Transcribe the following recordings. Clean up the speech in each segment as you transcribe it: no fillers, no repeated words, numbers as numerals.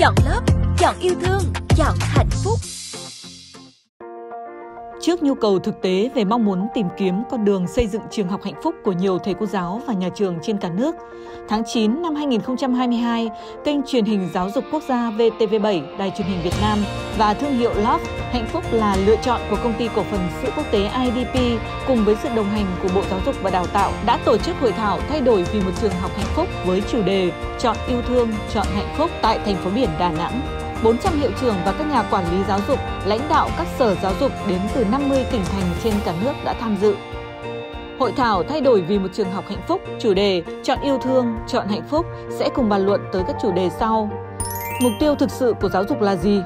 chọn lớp, chọn yêu thương, chọn hạnh phúc. Trước nhu cầu thực tế về mong muốn tìm kiếm con đường xây dựng trường học hạnh phúc của nhiều thầy cô giáo và nhà trường trên cả nước, tháng 9 năm 2022, kênh truyền hình giáo dục quốc gia VTV7, Đài truyền hình Việt Nam và thương hiệu Love, hạnh phúc là lựa chọn của công ty cổ phần Sữa Quốc tế IDP cùng với sự đồng hành của Bộ Giáo dục và Đào tạo đã tổ chức hội thảo thay đổi vì một trường học hạnh phúc với chủ đề Chọn Yêu thương, Chọn Hạnh phúc tại thành phố biển Đà Nẵng. 400 hiệu trưởng và các nhà quản lý giáo dục, lãnh đạo các sở giáo dục đến từ 50 tỉnh thành trên cả nước đã tham dự. Hội thảo thay đổi vì một trường học hạnh phúc, chủ đề Chọn yêu thương, chọn hạnh phúc sẽ cùng bàn luận tới các chủ đề sau. Mục tiêu thực sự của giáo dục là gì?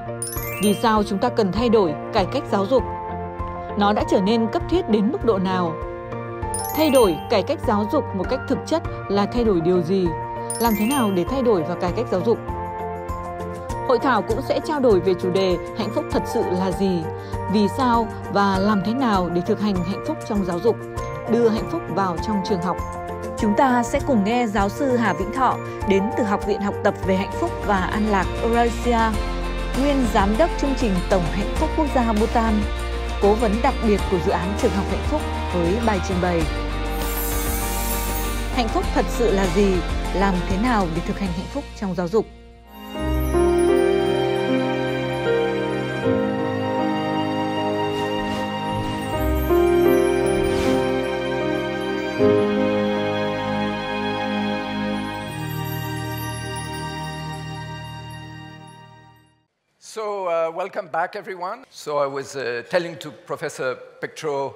Vì sao chúng ta cần thay đổi, cải cách giáo dục? Nó đã trở nên cấp thiết đến mức độ nào? Thay đổi, cải cách giáo dục một cách thực chất là thay đổi điều gì? Làm thế nào để thay đổi và cải cách giáo dục? Hội thảo cũng sẽ trao đổi về chủ đề hạnh phúc thật sự là gì, vì sao và làm thế nào để thực hành hạnh phúc trong giáo dục, đưa hạnh phúc vào trong trường học. Chúng ta sẽ cùng nghe giáo sư Hà Vĩnh Thọ đến từ Học viện Học tập về Hạnh phúc và An lạc Eurasia, nguyên giám đốc chương trình Tổng Hạnh phúc Quốc gia Bhutan, cố vấn đặc biệt của dự án Trường học hạnh phúc với bài trình bày hạnh phúc thật sự là gì, làm thế nào để thực hành hạnh phúc trong giáo dục. Welcome back, everyone. So I was telling to Professor Petro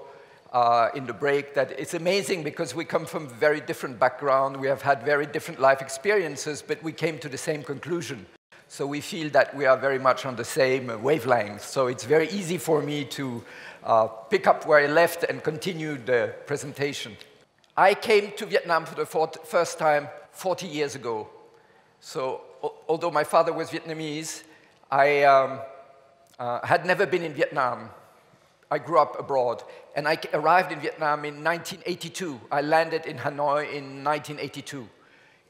in the break that it's amazing because we come from very different backgrounds. We have had very different life experiences, but we came to the same conclusion. So we feel that we are very much on the same wavelength. So it's very easy for me to pick up where I left and continue the presentation. I came to Vietnam for the first time 40 years ago. So although my father was Vietnamese, I had never been in Vietnam. I grew up abroad, and I arrived in Vietnam in 1982. I landed in Hanoi in 1982.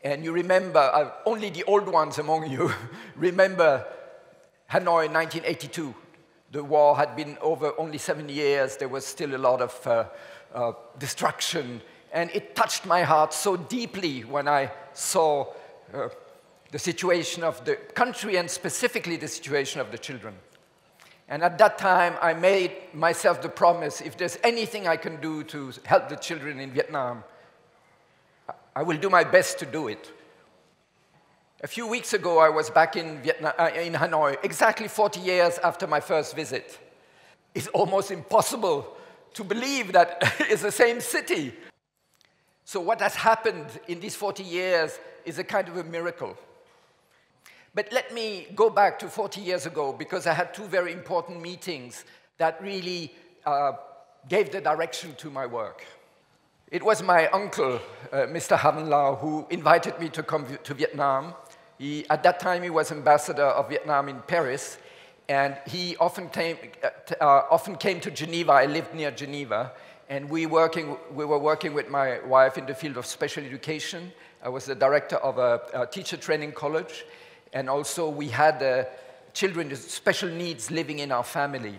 And you remember, only the old ones among you remember Hanoi 1982. The war had been over only 7 years. There was still a lot of destruction. And it touched my heart so deeply when I saw the situation of the country and specifically the situation of the children. And at that time, I made myself the promise, if there's anything I can do to help the children in Vietnam, I will do my best to do it. A few weeks ago, I was back in Hanoi, exactly 40 years after my first visit. It's almost impossible to believe that it's the same city. So what has happened in these 40 years is a kind of a miracle. But let me go back to 40 years ago, because I had two very important meetings that really gave the direction to my work. It was my uncle, Mr. Haven Lao, who invited me to come to Vietnam. At that time, he was ambassador of Vietnam in Paris, and he often came to Geneva. I lived near Geneva, and we were working with my wife in the field of special education. I was the director of a teacher training college. And also, we had children with special needs living in our family.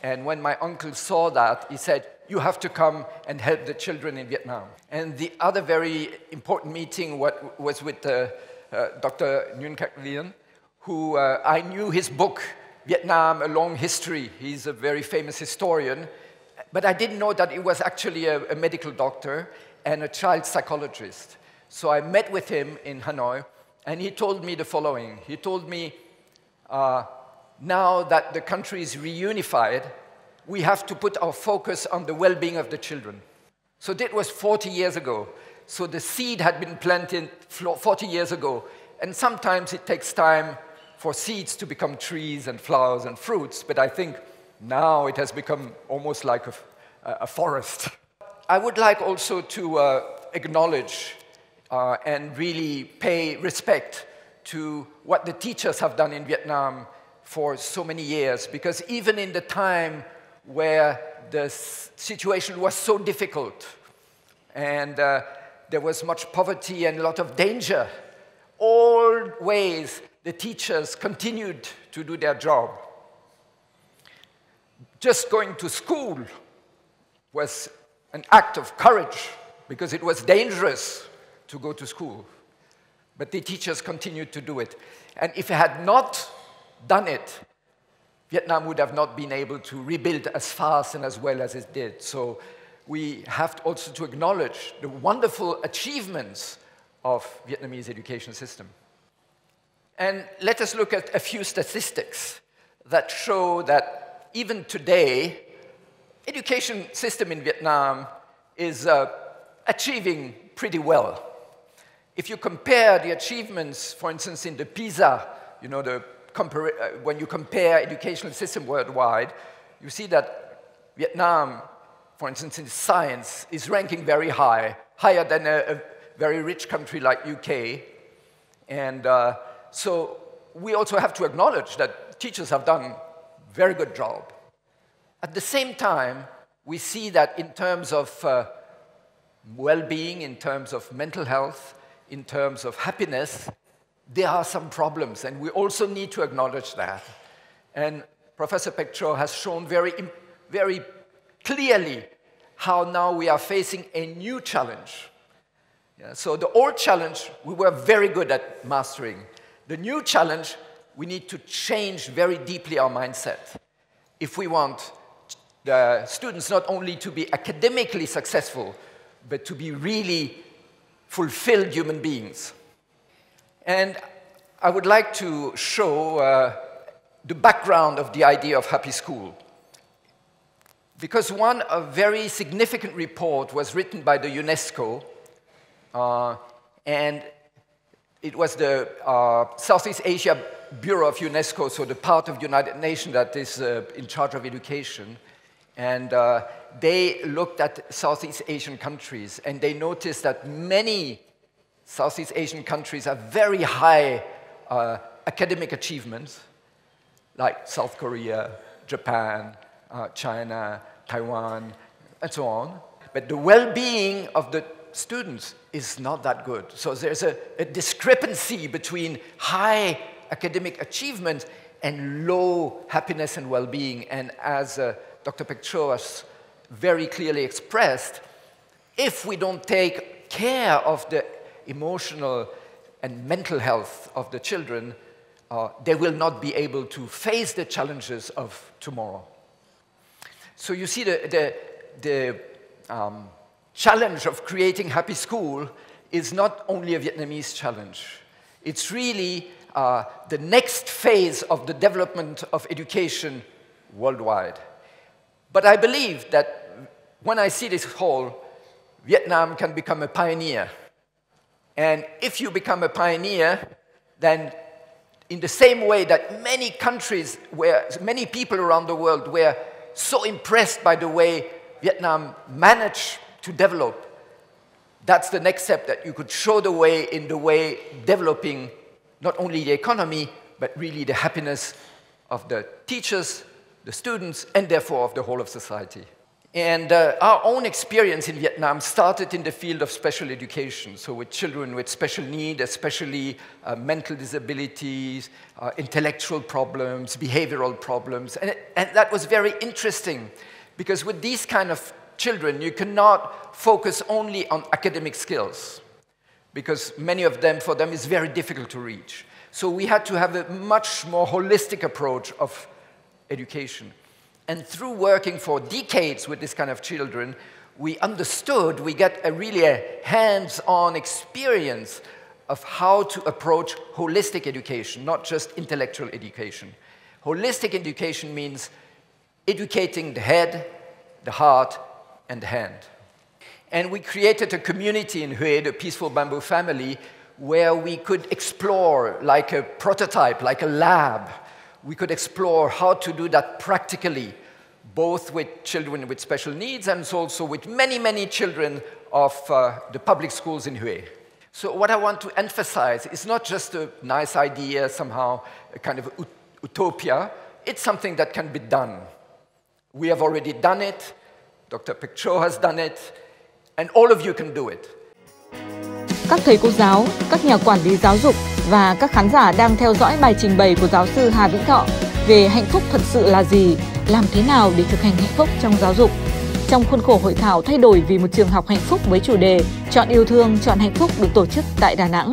And when my uncle saw that, he said, you have to come and help the children in Vietnam. And the other very important meeting was with Dr. Nguyen Quoc Vien, who I knew his book, Vietnam, A Long History. He's a very famous historian. But I didn't know that he was actually a medical doctor and a child psychologist. So I met with him in Hanoi. And he told me the following. He told me, now that the country is reunified, we have to put our focus on the well-being of the children. So that was 40 years ago. So the seed had been planted 40 years ago. And sometimes it takes time for seeds to become trees and flowers and fruits. But I think now it has become almost like a forest. I would like also to acknowledge and really pay respect to what the teachers have done in Vietnam for so many years, because even in the time where the situation was so difficult and there was much poverty and a lot of danger, always the teachers continued to do their job. Just going to school was an act of courage because it was dangerous to go to school. But the teachers continued to do it. And if they had not done it, Vietnam would have not been able to rebuild as fast and as well as it did. So we have also to acknowledge the wonderful achievements of Vietnamese education system. And let us look at a few statistics that show that even today, education system in Vietnam is achieving pretty well. If you compare the achievements, for instance, in the PISA, you know, when you compare educational system worldwide, you see that Vietnam, for instance, in science, is ranking very high, higher than a very rich country like UK. And so we also have to acknowledge that teachers have done a very good job. At the same time, we see that in terms of well-being, in terms of mental health, in terms of happiness, there are some problems, and we also need to acknowledge that. And Professor Pek Cho has shown very clearly how now we are facing a new challenge. Yeah, so the old challenge, we were very good at mastering. The new challenge, we need to change very deeply our mindset. If we want the students not only to be academically successful, but to be really fulfilled human beings. And I would like to show the background of the idea of happy school. Because a very significant report was written by the UNESCO, and it was the Southeast Asia Bureau of UNESCO, so the part of the United Nations that is in charge of education. And they looked at Southeast Asian countries, and they noticed that many Southeast Asian countries have very high academic achievements, like South Korea, Japan, China, Taiwan, and so on. But the well-being of the students is not that good. So there's a discrepancy between high academic achievement and low happiness and well-being. And as Dr. Pek Cho has very clearly expressed, if we don't take care of the emotional and mental health of the children, they will not be able to face the challenges of tomorrow. So you see the challenge of creating happy school is not only a Vietnamese challenge. It's really the next phase of the development of education worldwide. But I believe that when I see this whole, Vietnam can become a pioneer. And if you become a pioneer, then in the same way that many countries, many people around the world were so impressed by the way Vietnam managed to develop, that's the next step, that you could show the way in the way developing not only the economy, but really the happiness of the teachers, the students, and therefore of the whole of society. And our own experience in Vietnam started in the field of special education, so with children with special needs, especially mental disabilities, intellectual problems, behavioral problems. And that was very interesting, because with these kind of children, you cannot focus only on academic skills, because many of them, for them, is very difficult to reach. So we had to have a much more holistic approach of education. And through working for decades with this kind of children, we understood, we get really a hands-on experience of how to approach holistic education, not just intellectual education. Holistic education means educating the head, the heart, and the hand. And we created a community in Hue, the Peaceful Bamboo Family, where we could explore, like a prototype, like a lab. We could explore how to do that practically, both with children with special needs and also with many, many children of the public schools in Hue. So what I want to emphasize is not just a nice idea, somehow a kind of utopia. It's something that can be done. We have already done it. Dr. Pek Cho has done it. And all of you can do it. Các thầy cô giáo, các nhà quản lý giáo dục và các khán giả đang theo dõi bài trình bày của giáo sư Hà Vĩnh Thọ về hạnh phúc thật sự là gì, làm thế nào để thực hành hạnh phúc trong giáo dục. Trong khuôn khổ hội thảo thay đổi vì một trường học hạnh phúc với chủ đề Chọn yêu thương, chọn hạnh phúc được tổ chức tại Đà Nẵng.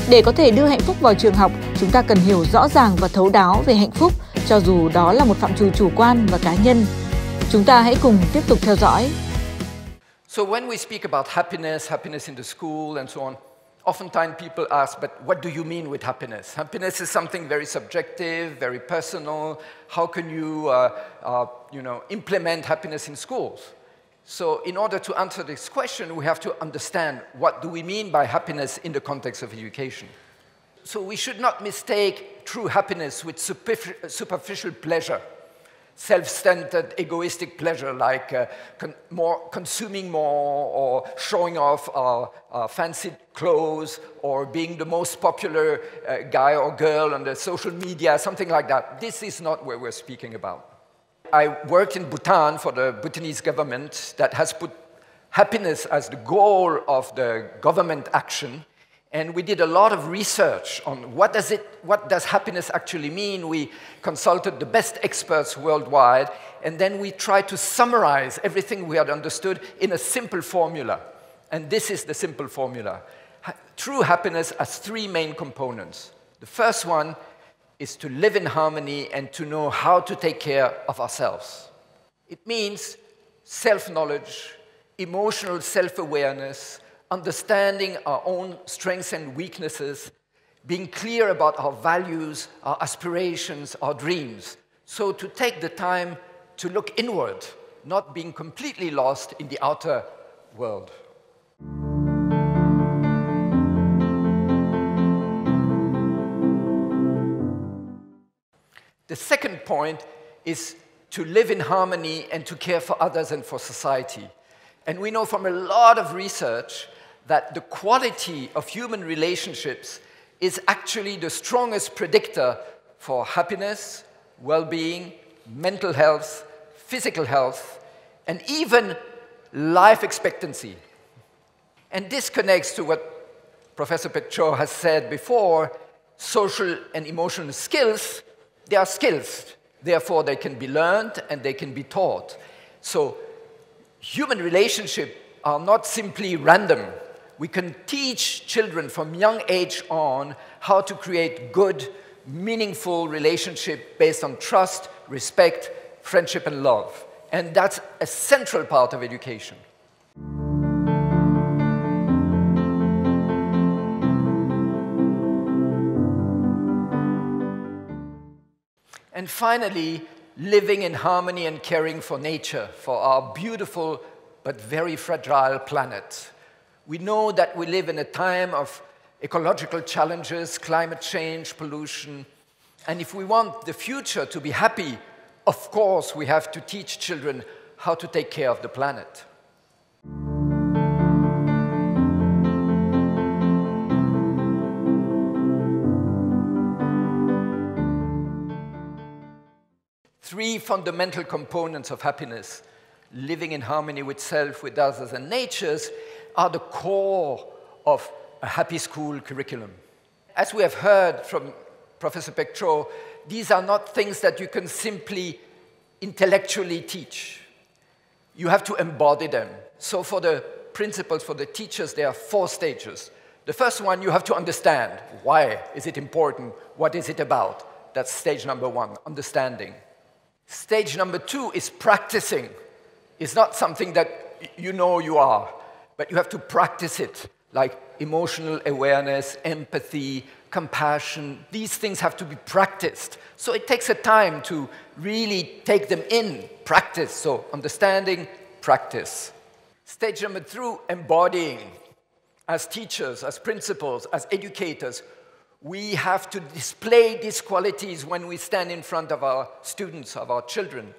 Để có thể đưa hạnh phúc vào trường học, chúng ta cần hiểu rõ ràng và thấu đáo về hạnh phúc, cho dù đó là một phạm trù chủ quan và cá nhân. Chúng ta hãy cùng tiếp tục theo dõi. So when we speak about happiness in the school and so on, oftentimes people ask, but what do you mean with happiness? Happiness is something very subjective, very personal. How can you, implement happiness in schools? So in order to answer this question, we have to understand what do we mean by happiness in the context of education. So we should not mistake true happiness with superficial pleasure, self-centered, egoistic pleasure like consuming more or showing off our fancy clothes or being the most popular guy or girl on the social media, something like that. This is not what we're speaking about. I worked in Bhutan for the Bhutanese government that has put happiness as the goal of the government action. And we did a lot of research on what does happiness actually mean. We consulted the best experts worldwide, and then we tried to summarize everything we had understood in a simple formula. And this is the simple formula. True happiness has three main components. The first one is to live in harmony and to know how to take care of ourselves. It means self-knowledge, emotional self-awareness, understanding our own strengths and weaknesses, being clear about our values, our aspirations, our dreams. So to take the time to look inward, not being completely lost in the outer world. The second point is to live in harmony and to care for others and for society. And we know from a lot of research that the quality of human relationships is actually the strongest predictor for happiness, well-being, mental health, physical health, and even life expectancy. And this connects to what Professor Petro has said before. Social and emotional skills, they are skills. Therefore, they can be learned and they can be taught. So human relationships are not simply random. We can teach children from young age on how to create good, meaningful relationships based on trust, respect, friendship, and love. And that's a central part of education. And finally, living in harmony and caring for nature, for our beautiful but very fragile planet. We know that we live in a time of ecological challenges, climate change, pollution. And if we want the future to be happy, of course, we have to teach children how to take care of the planet. Three fundamental components of happiness, living in harmony with self, with others, and natures, are the core of a happy school curriculum. As we have heard from Professor Petro, these are not things that you can simply intellectually teach. You have to embody them. So for the principals, for the teachers, there are 4 stages. The first one, you have to understand. Why is it important? What is it about? That's stage number 1, understanding. Stage number 2 is practicing. It's not something that you know you are, but you have to practice it, like emotional awareness, empathy, compassion. These things have to be practiced. So it takes a time to really take them in, practice. So understanding, practice. Stage number 3, embodying. As teachers, as principals, as educators, we have to display these qualities when we stand in front of our students, of our children.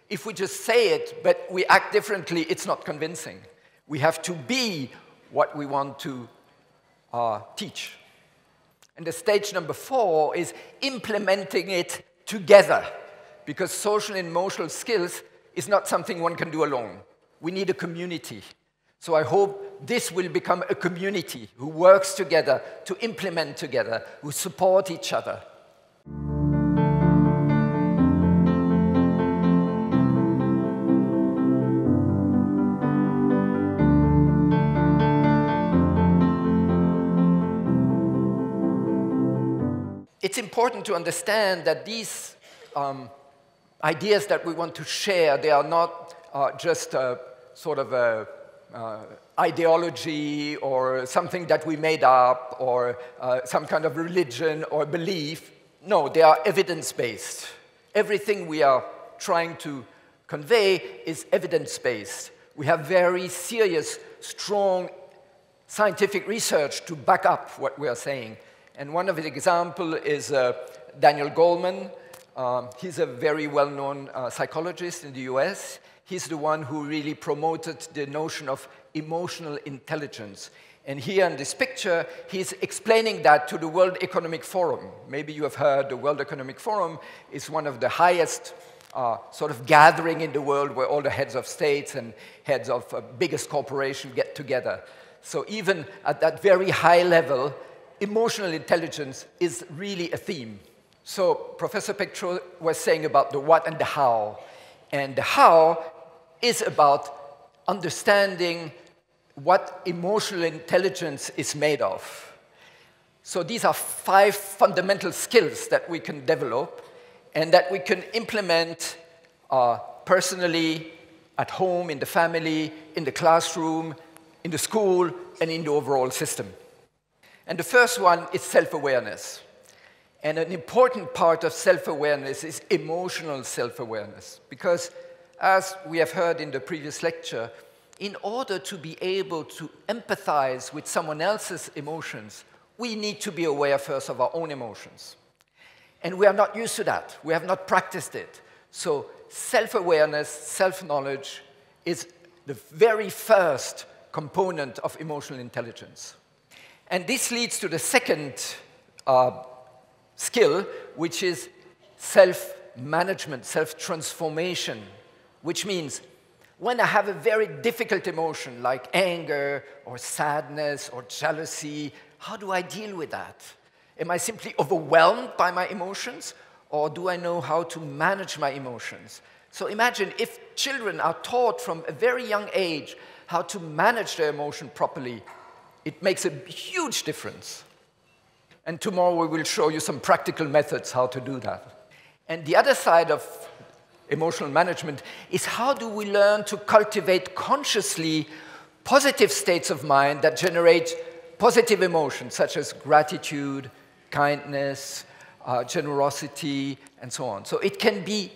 If we just say it, but we act differently, it's not convincing. We have to be what we want to teach. And the stage number 4 is implementing it together, because social and emotional skills is not something one can do alone. We need a community. So I hope this will become a community who works together to implement together, who support each other. It's important to understand that these ideas that we want to share, they are not just a sort of a ideology or something that we made up or some kind of religion or belief. No, they are evidence-based. Everything we are trying to convey is evidence-based. We have very serious, strong scientific research to back up what we are saying. And one of the examples is Daniel Goleman. He's a very well-known psychologist in the US. He's the one who really promoted the notion of emotional intelligence. And here in this picture, he's explaining that to the World Economic Forum. Maybe you have heard the World Economic Forum is one of the highest sort of gathering in the world where all the heads of states and heads of biggest corporations get together. So even at that very high level, emotional intelligence is really a theme. So Professor Petro was saying about the what and the how. And the how is about understanding what emotional intelligence is made of. So these are 5 fundamental skills that we can develop and that we can implement personally, at home, in the family, in the classroom, in the school, and in the overall system. And the first one is self-awareness. And an important part of self-awareness is emotional self-awareness. Because, as we have heard in the previous lecture, in order to be able to empathize with someone else's emotions, we need to be aware first of our own emotions. And we are not used to that. We have not practiced it. So self-awareness, self-knowledge is the very first component of emotional intelligence. And this leads to the second skill, which is self-management, self-transformation, which means when I have a very difficult emotion like anger or sadness or jealousy, how do I deal with that? Am I simply overwhelmed by my emotions, or do I know how to manage my emotions? So imagine if children are taught from a very young age how to manage their emotion properly, it makes a huge difference. And tomorrow we will show you some practical methods how to do that. And the other side of emotional management is how do we learn to cultivate consciously positive states of mind that generate positive emotions such as gratitude, kindness, generosity, and so on. So it can be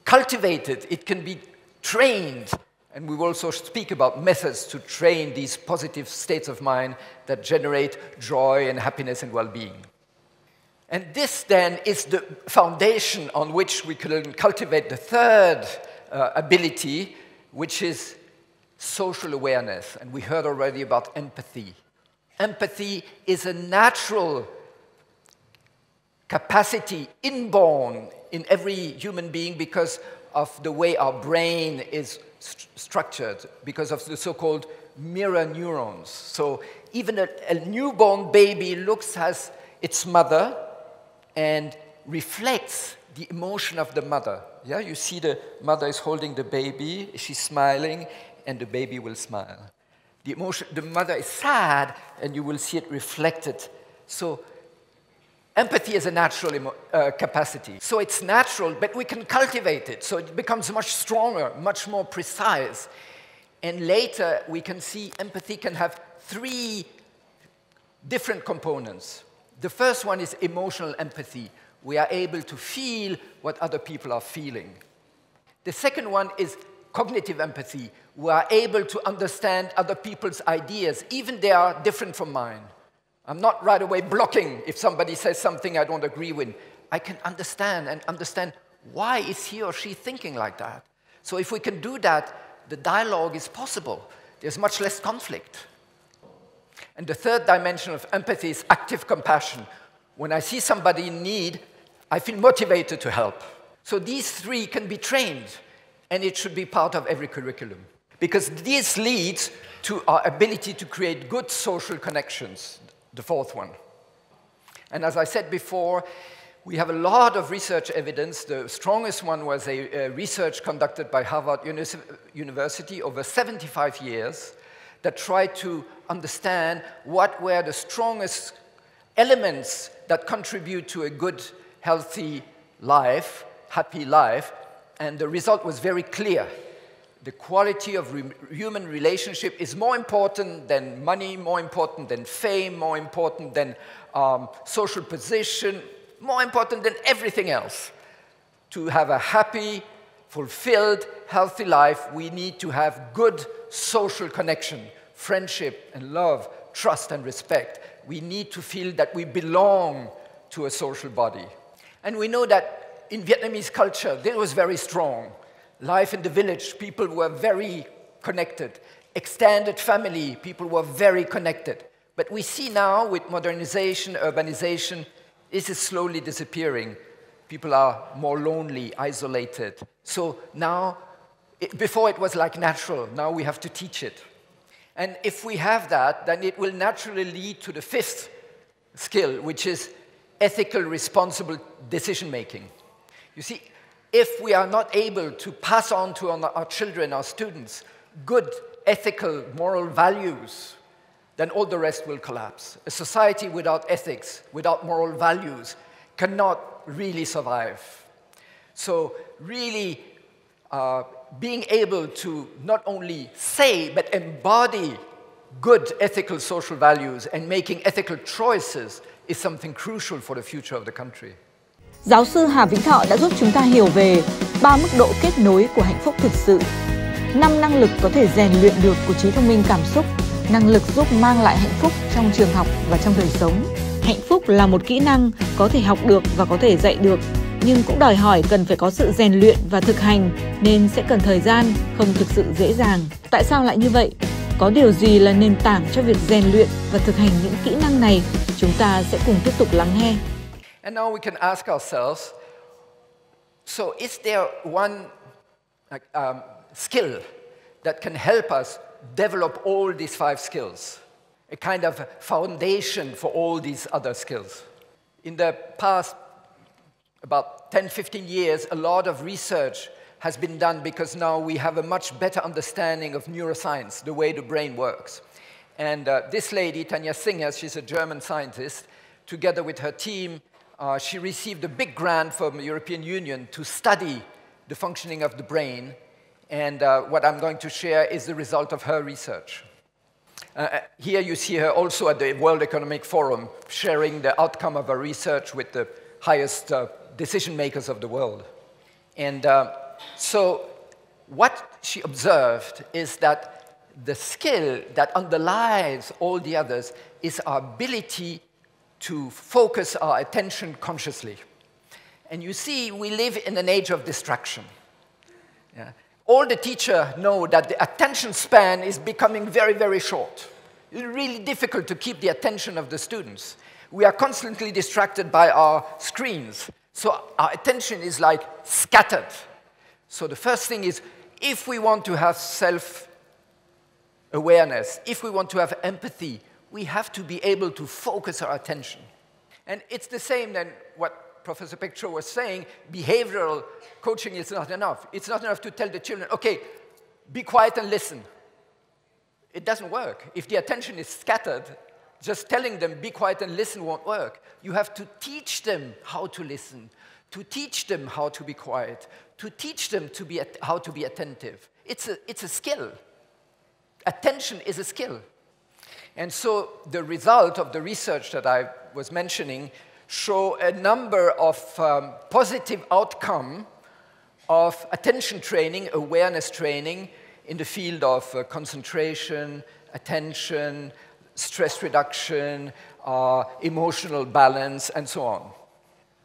cultivated, it can be trained. And we will also speak about methods to train these positive states of mind that generate joy and happiness and well-being. And this then is the foundation on which we can cultivate the third ability, which is social awareness. And we heard already about empathy. Empathy is a natural capacity inborn in every human being because of the way our brain is structured, because of the so-called mirror neurons. So even a newborn baby looks at its mother and reflects the emotion of the mother. Yeah, you see the mother is holding the baby, she's smiling, and the baby will smile. The mother is sad, and you will see it reflected. So empathy is a natural capacity. So it's natural, but we can cultivate it. So it becomes much stronger, much more precise. And later, we can see empathy can have 3 different components. The first one is emotional empathy. We are able to feel what other people are feeling. The second one is cognitive empathy. We are able to understand other people's ideas, even they are different from mine. I'm not right away blocking if somebody says something I don't agree with. I can understand why is he or she thinking like that. So if we can do that, the dialogue is possible. There's much less conflict. And the third dimension of empathy is active compassion. When I see somebody in need, I feel motivated to help. So these 3 can be trained, and it should be part of every curriculum. because this leads to our ability to create good social connections, the fourth one. And as I said before, we have a lot of research evidence. The strongest one was a research conducted by Harvard University over 75 years that tried to understand what were the strongest elements that contribute to a good, healthy life, happy life, and the result was very clear. The quality of human relationship is more important than money, more important than fame, more important than social position, more important than everything else. To have a happy, fulfilled, healthy life, we need to have good social connection, friendship and love, trust and respect. We need to feel that we belong to a social body. And we know that in Vietnamese culture, this was very strong. Life in the village, people were very connected. Extended family, people were very connected. But we see now with modernization, urbanization, this is slowly disappearing. People are more lonely, isolated. So now, before it was like natural, now we have to teach it. And if we have that, then it will naturally lead to the fifth skill, which is ethical, responsible decision-making. You see, if we are not able to pass on to our children, our students, good, ethical, moral values, then all the rest will collapse. A society without ethics, without moral values, cannot really survive. So really being able to not only say, but embody good ethical social values and making ethical choices is something crucial for the future of the country. Giáo sư Hà Vĩnh Thọ đã giúp chúng ta hiểu về 3 mức độ kết nối của hạnh phúc thực sự, 5 năng lực có thể rèn luyện được của trí thông minh cảm xúc, năng lực giúp mang lại hạnh phúc trong trường học và trong đời sống. Hạnh phúc là một kỹ năng có thể học được và có thể dạy được, nhưng cũng đòi hỏi cần phải có sự rèn luyện và thực hành nên sẽ cần thời gian, không thực sự dễ dàng. Tại sao lại như vậy? Có điều gì là nền tảng cho việc rèn luyện và thực hành những kỹ năng này? Chúng ta sẽ cùng tiếp tục lắng nghe. And now we can ask ourselves, so is there one skill that can help us develop all these 5 skills? A kind of foundation for all these other skills. In the past about 10-15 years, a lot of research has been done because now we have a much better understanding of neuroscience, the way the brain works. And this lady, Tanya Singer, she's a German scientist, together with her team, she received a big grant from the European Union to study the functioning of the brain. And what I'm going to share is the result of her research. Here you see her also at the World Economic Forum, sharing the outcome of her research with the highest decision makers of the world. And so what she observed is that the skill that underlies all the others is our ability to focus our attention consciously. And you see, we live in an age of distraction. Yeah. All the teachers know that the attention span is becoming very, very short. It's really difficult to keep the attention of the students. We are constantly distracted by our screens. So our attention is like scattered. So the first thing is, if we want to have self-awareness, if we want to have empathy, we have to be able to focus our attention. And it's the same than what Professor Petro was saying, behavioral coaching is not enough. It's not enough to tell the children, okay, be quiet and listen. It doesn't work. If the attention is scattered, just telling them be quiet and listen won't work. You have to teach them how to listen, to teach them how to be quiet, to teach them how to be attentive. It's a skill. Attention is a skill. And so the result of the research that I was mentioning show a number of positive outcomes of attention training, awareness training in the field of concentration, attention, stress reduction, emotional balance, and so on.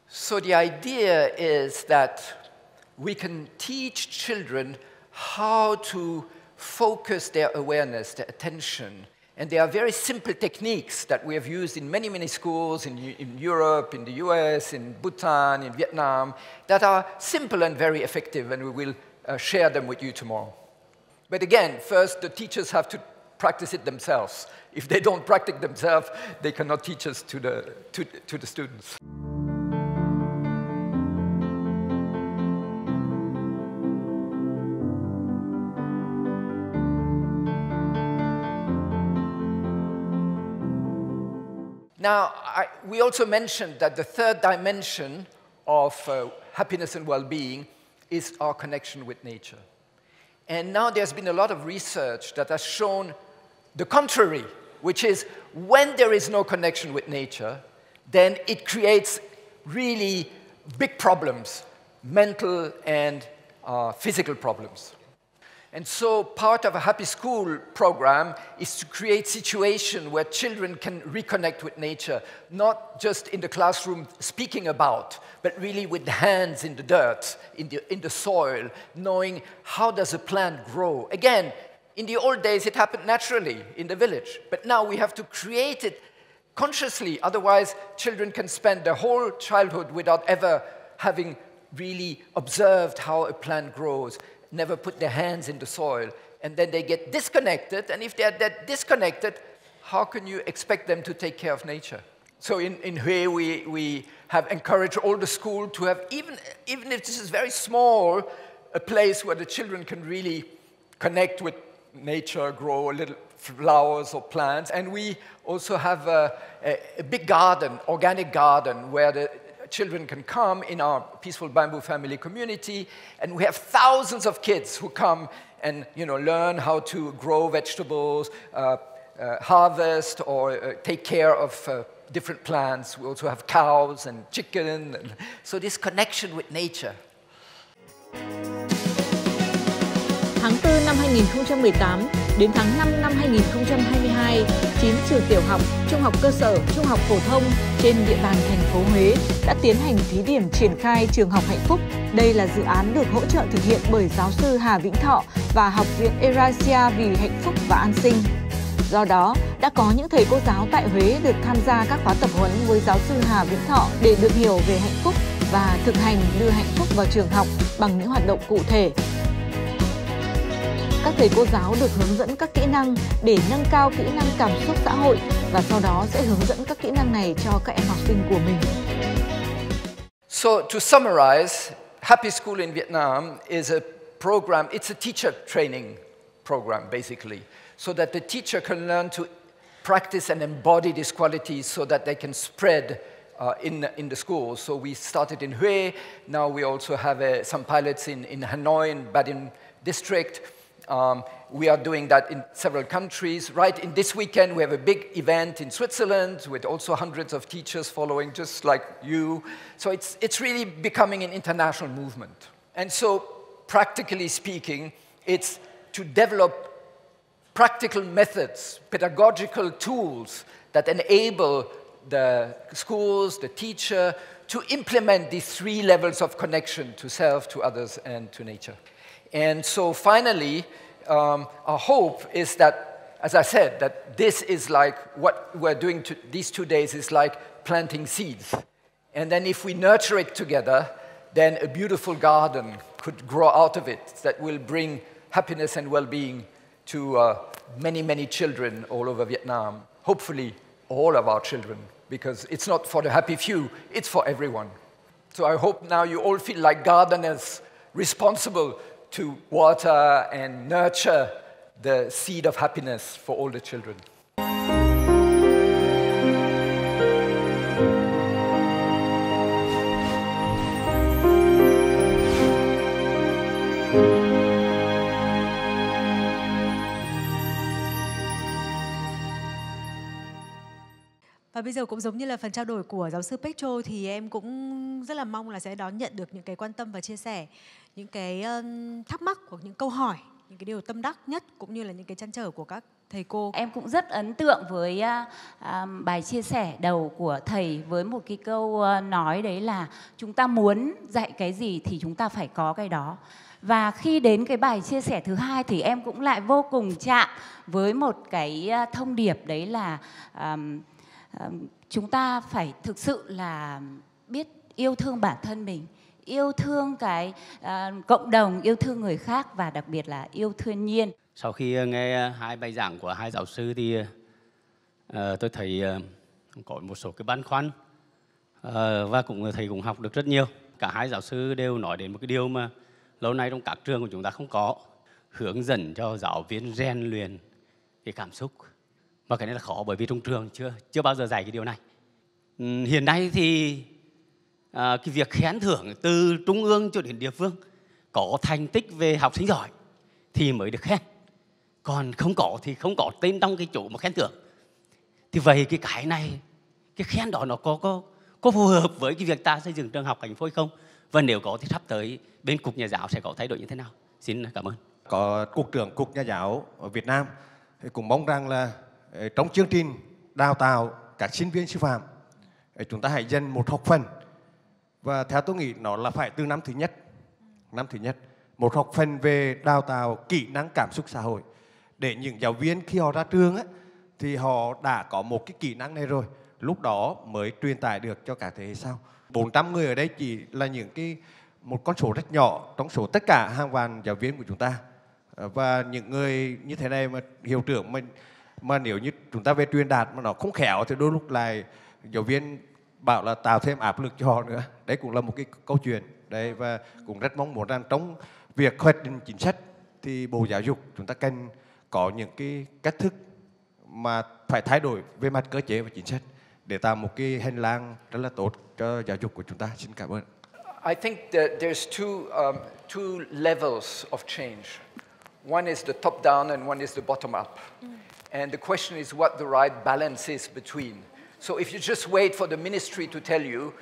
So the idea is that we can teach children how to focus their awareness, their attention. And there are very simple techniques that we have used in many, many schools in Europe, in the US, in Bhutan, in Vietnam, that are simple and very effective, and we will share them with you tomorrow. But again, first the teachers have to practice it themselves. If they don't practice themselves, they cannot teach us to the students. Now, we also mentioned that the third dimension of happiness and well-being is our connection with nature. And now there's been a lot of research that has shown the contrary, which is when there is no connection with nature, then it creates really big problems, mental and physical problems. And so part of a happy school program is to create situations where children can reconnect with nature, not just in the classroom speaking about, but really with the hands in the dirt, in the soil, knowing how does a plant grow. Again, in the old days it happened naturally in the village, but now we have to create it consciously, otherwise children can spend their whole childhood without ever having really observed how a plant grows, never put their hands in the soil, and then they get disconnected, and if they're that disconnected, how can you expect them to take care of nature? So in Huy, we have encouraged all the school to have, even if this is very small, a place where the children can really connect with nature, grow a little flowers or plants, and we also have a big garden, organic garden, where the children can come in our Peaceful Bamboo Family community, and we have thousands of kids who come and learn how to grow vegetables, harvest, or take care of different plants. We also have cows and chicken, and so this connection with nature. Tháng 4 năm 2018 đến tháng 5 năm 2022, 9 trường tiểu học, trung học cơ sở, trung học phổ thông trên địa bàn thành phố Huế đã tiến hành thí điểm triển khai trường học hạnh phúc. Đây là dự án được hỗ trợ thực hiện bởi giáo sư Hà Vĩnh Thọ và Học viện Eurasia vì hạnh phúc và an sinh. Do đó, đã có những thầy cô giáo tại Huế được tham gia các khóa tập huấn với giáo sư Hà Vĩnh Thọ để được hiểu về hạnh phúc và thực hành đưa hạnh phúc vào trường học bằng những hoạt động cụ thể. Các thầy cô giáo được hướng dẫn các kỹ năng để nâng cao kỹ năng cảm xúc xã hội và sau đó sẽ hướng dẫn các kỹ năng này cho các em học sinh của mình. So to summarize, Happy School in Vietnam is a program, it's a teacher training program basically, so that the teacher can learn to practice and embody these qualities so that they can spread in the schools. So we started in Hue, now we also have some pilots in Hanoi and Badin district. We are doing that in several countries. Right in this weekend, we have a big event in Switzerland with also hundreds of teachers following, just like you. So it's really becoming an international movement. And so, practically speaking, it's to develop practical methods, pedagogical tools that enable the schools, the teacher, to implement these 3 levels of connection to self, to others, and to nature. And so finally, our hope is that, as I said, that this is like what we're doing these 2 days is like planting seeds. And then if we nurture it together, then a beautiful garden could grow out of it that will bring happiness and well-being to many, many children all over Vietnam. Hopefully, all of our children, because it's not for the happy few, it's for everyone. So I hope now you all feel like gardeners responsible to water and nurture the seed of happiness for all the children. Và bây giờ cũng giống như là phần trao đổi của giáo sư Petro thì em cũng rất là mong là sẽ đón nhận được những cái quan tâm và chia sẻ, những cái thắc mắc hoặc những câu hỏi, những cái điều tâm đắc nhất cũng như là những cái trăn trở của các thầy cô. Em cũng rất ấn tượng với bài chia sẻ đầu của thầy với một cái câu nói đấy là chúng ta muốn dạy cái gì thì chúng ta phải có cái đó. Và khi đến cái bài chia sẻ thứ hai thì em cũng lại vô cùng chạm với một cái thông điệp đấy là chúng ta phải thực sự là biết yêu thương bản thân mình, yêu thương cái cộng đồng, yêu thương người khác và đặc biệt là yêu thiên nhiên. Sau khi nghe hai bài giảng của hai giáo sư thì tôi thấy có một số cái băn khoăn và thầy cũng học được rất nhiều. Cả hai giáo sư đều nói đến một cái điều mà lâu nay trong các trường của chúng ta không có, hướng dẫn cho giáo viên rèn luyện cái cảm xúc. Và cái này là khó bởi vì trong trường chưa bao giờ dạy cái điều này. Hiện nay thì cái việc khen thưởng từ trung ương cho đến địa phương, có thành tích về học sinh giỏi thì mới được khen, còn không có thì không có tên trong cái chỗ mà khen thưởng. Thì vậy cái này, cái khen đó nó có phù hợp với cái việc ta xây dựng trường học hạnh phúc hay không? Và nếu có thì sắp tới bên Cục Nhà giáo sẽ có thay đổi như thế nào? Xin cảm ơn. Có Cục trưởng Cục Nhà giáo ở Việt Nam cũng mong rằng là trong chương trình đào tạo các sinh viên sư phạm, chúng ta hãy dành một học phần, và theo tôi nghĩ nó là phải từ năm thứ nhất, một học phần về đào tạo kỹ năng cảm xúc xã hội, để những giáo viên khi họ ra trường thì họ đã có một cái kỹ năng này rồi, lúc đó mới truyền tải được cho cả thế hệ sau. 400 người ở đây chỉ là một con số rất nhỏ trong số tất cả hàng vạn giáo viên của chúng ta. Và những người như thế này mà hiệu trưởng mà nếu như chúng ta về truyền đạt mà nó không khéo thì đôi lúc lại giáo viên bảo là tạo thêm áp lực cho họ nữa. Đấy cũng là một cái câu chuyện đấy, và cũng rất mong muốn rằng trong việc hoạch định chính sách thì Bộ Giáo dục chúng ta cần có những cái cách thức mà phải thay đổi về mặt cơ chế và chính sách để tạo một cái hành lang rất là tốt cho giáo dục của chúng ta. Xin cảm ơn. I think that there's two levels of change. One is the top down and one is the bottom up. And the question is what the right balance is between. So if you just wait for the ministry to tell you,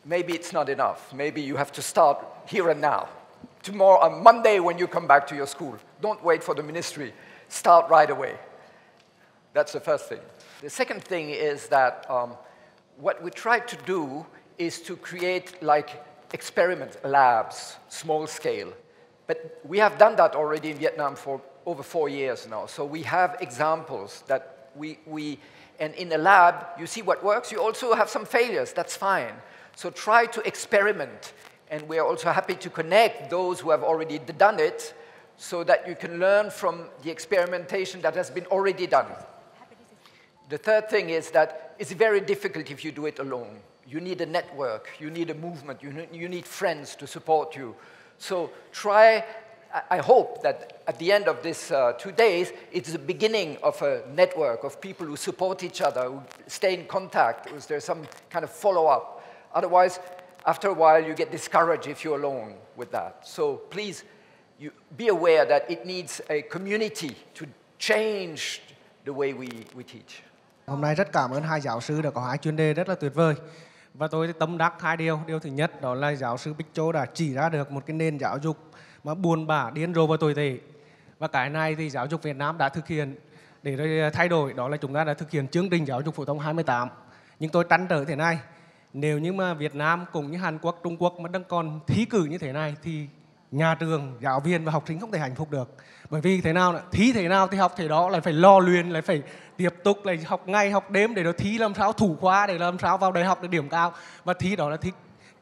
maybe it's not enough. Maybe you have to start here and now. Tomorrow, on Monday when you come back to your school, don't wait for the ministry. Start right away. That's the first thing. The second thing is that what we try to do is to create like experiment labs, small scale. But we have done that already in Vietnam for over 4 years now. So we have examples that and in a lab, you see what works. You also have some failures, that's fine. So try to experiment. And we are also happy to connect those who have already done it so that you can learn from the experimentation that has been already done. The third thing is that it's very difficult if you do it alone. You need a network, you need a movement, you need friends to support you. So try, I hope that at the end of this 2 days, it's the beginning of a network of people who support each other, who stay in contact, there's some kind of follow-up. Otherwise, after a while, you get discouraged if you're alone with that. So please, you be aware that it needs a community to change the way we teach. Hôm nay rất cảm ơn hai giáo sư đã có hai chuyên đề rất là tuyệt vời. Và tôi tâm đắc hai điều. Điều thứ nhất đó là giáo sư Piccho đã chỉ ra được một cái nền giáo dục mà buồn bã, điên rồ và tồi tệ. Và cái này thì giáo dục Việt Nam đã thực hiện để thay đổi, đó là chúng ta đã thực hiện chương trình giáo dục phổ thông 28. Nhưng tôi trăn trở thế này, nếu như mà Việt Nam cũng như Hàn Quốc, Trung Quốc mà đang còn thí cử như thế này thì nhà trường, giáo viên và học sinh không thể hạnh phúc được. Bởi vì thế nào, thí thế nào thì học thế đó, lại phải lo luyện, lại phải tiếp tục lại học ngày học đêm để nó thí làm sao thủ khoa, để làm sao vào đại học được điểm cao. Và thí đó là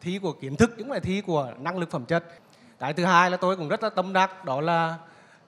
thí của kiến thức chứ không phải thí của năng lực phẩm chất. Cái thứ hai là tôi cũng rất là tâm đắc, đó là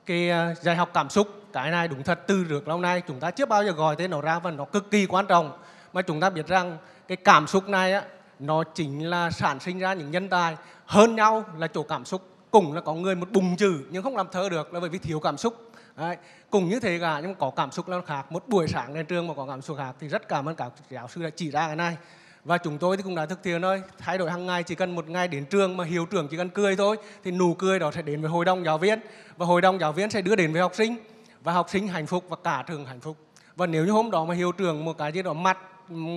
cái dạy học cảm xúc. Cái này đúng thật từ trước lâu nay chúng ta chưa bao giờ gọi tên nó ra và nó cực kỳ quan trọng. Mà chúng ta biết rằng cái cảm xúc này nó chính là sản sinh ra những nhân tài hơn nhau là chỗ cảm xúc. Cùng là có người một bùng chữ nhưng không làm thơ được là bởi vì thiếu cảm xúc. Đấy. Cùng như thế cả nhưng có cảm xúc là khác. Một buổi sáng lên trường mà có cảm xúc khác thì rất cảm ơn các giáo sư đã chỉ ra cái này. Và chúng tôi thì cũng đã thực hiện thôi. Thay đổi hàng ngày, chỉ cần một ngày đến trường mà hiệu trưởng chỉ cần cười thôi thì nụ cười đó sẽ đến với hội đồng giáo viên. Và hội đồng giáo viên sẽ đưa đến với học sinh. Và học sinh hạnh phúc và cả trường hạnh phúc. Và nếu như hôm đó mà hiệu trưởng một cái gì đó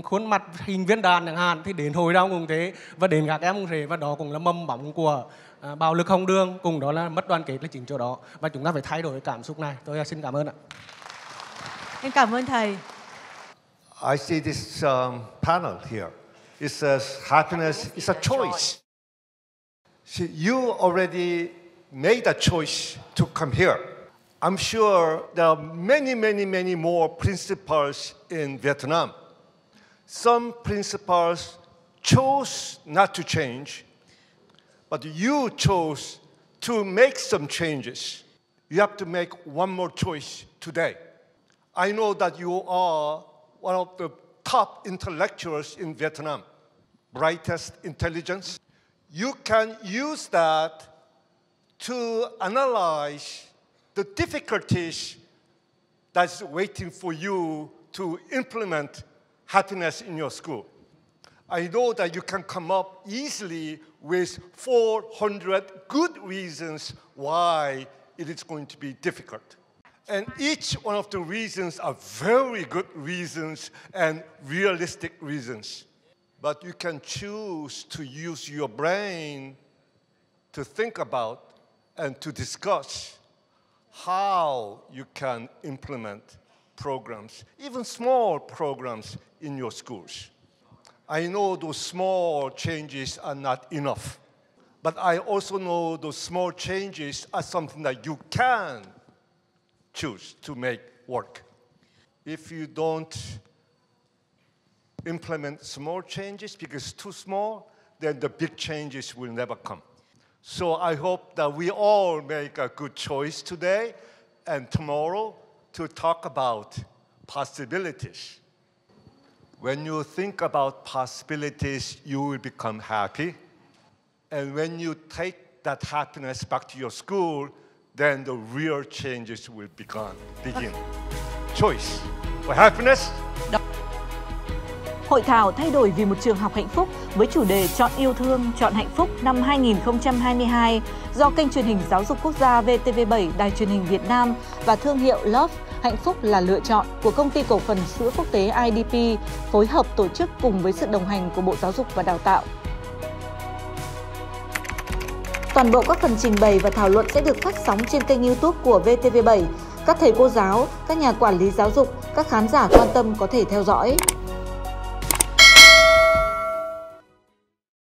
khuôn mặt hình viên đàn chẳng hạn thì đến hội đồng cũng thế. Và đến các em cũng thế. Và đó cũng là mầm móng của bạo lực học đường, cùng đó là mất đoàn kết là chính chỗ đó. Và chúng ta phải thay đổi cảm xúc này. Tôi xin cảm ơn ạ. Em cảm ơn thầy. I see this panel here. It says happiness is a choice. See, you already made a choice to come here. I'm sure there are many more principles in Vietnam. Some principles chose not to change. but you chose to make some changes. You have to make one more choice today. I know that you are one of the top intellectuals in Vietnam, brightest intelligence. You can use that to analyze the difficulties that's waiting for you to implement happiness in your school. I know that you can come up easily with 400 good reasons why it is going to be difficult. And each one of the reasons are very good reasons and realistic reasons. But you can choose to use your brain to think about and to discuss how you can implement programs, even small programs in your schools. I know those small changes are not enough, but I also know those small changes are something that you can choose to make work. If you don't implement small changes because it's too small, then the big changes will never come. So I hope that we all make a good choice today and tomorrow to talk about possibilities. When you think about possibilities, you will become happy. And when you take that happiness back to your school, then the real changes will begin. Choice for happiness. Hội thảo thay đổi vì một trường học hạnh phúc với chủ đề Chọn Yêu Thương, Chọn Hạnh Phúc năm 2022 do kênh truyền hình Giáo dục Quốc gia VTV7 Đài truyền hình Việt Nam và thương hiệu Love Hạnh Phúc là lựa chọn của công ty cổ phần Sữa Quốc tế IDP phối hợp tổ chức cùng với sự đồng hành của Bộ Giáo dục và Đào tạo. Toàn bộ các phần trình bày và thảo luận sẽ được phát sóng trên kênh YouTube của VTV7. Các thầy cô giáo, các nhà quản lý giáo dục, các khán giả quan tâm có thể theo dõi.